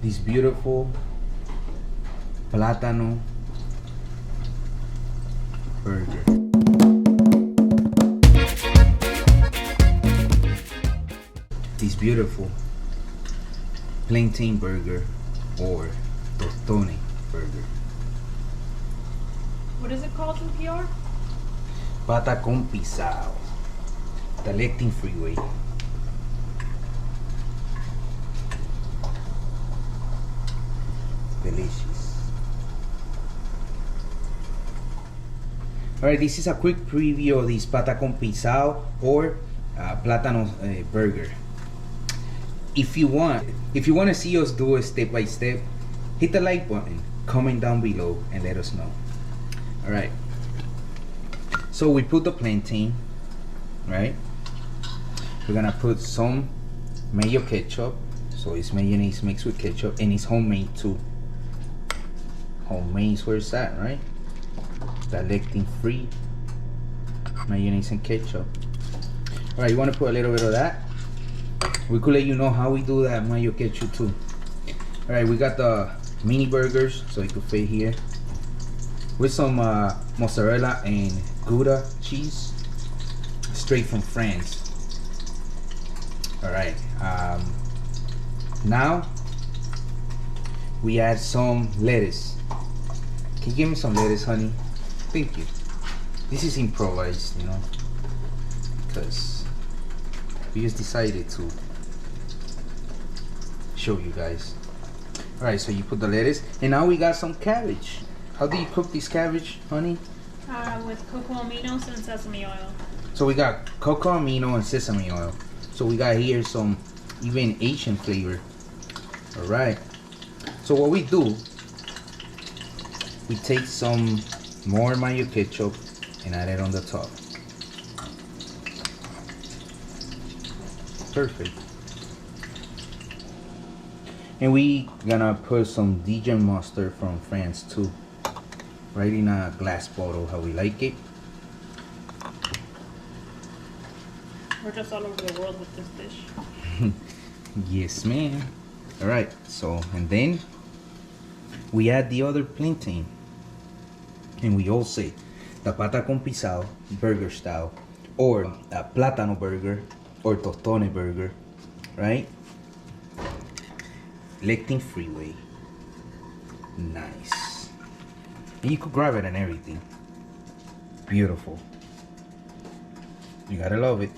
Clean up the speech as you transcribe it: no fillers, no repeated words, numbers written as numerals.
this beautiful plátano burger. This beautiful plantain burger or tostone burger. What is it called in PR? Patacon pisao. The Lectin-free way. Delicious. Alright, this is a quick preview of this Patacon pisao or plátano burger. If you want to see us do it step by step, hit the like button, comment down below, and let us know. All right. So we put the plantain, right? We're gonna put some mayo ketchup. So it's mayonnaise mixed with ketchup, and it's homemade too. Homemade is where it's at, right? The lectin-free mayonnaise and ketchup. All right, you want to put a little bit of that. We could let you know how we do that mayo ketchup too. All right, we got the mini burgers, so it could fit here with some mozzarella and Gouda cheese, straight from France. All right, now we add some lettuce. Can you give me some lettuce, honey? Thank you. This is improvised, you know, because we just decided to show you guys. All right, so you put the lettuce, and now we got some cabbage. How do you cook this cabbage, honey? With cocoa aminos and sesame oil. So we got cocoa amino and sesame oil. So we got here some even Asian flavor. All right. So what we do, we take some more mayo ketchup and add it on the top. Perfect. And we gonna put some Dijon mustard from France too, right in a glass bottle, how we like it. We're just all over the world with this dish. Yes, man. All right. So and then we add the other plantain, and we all say the Patacon pisao burger style, or a plátano burger, or tostone burger, right? Lectin-free way. Nice. And you could grab it and everything. Beautiful. You gotta love it.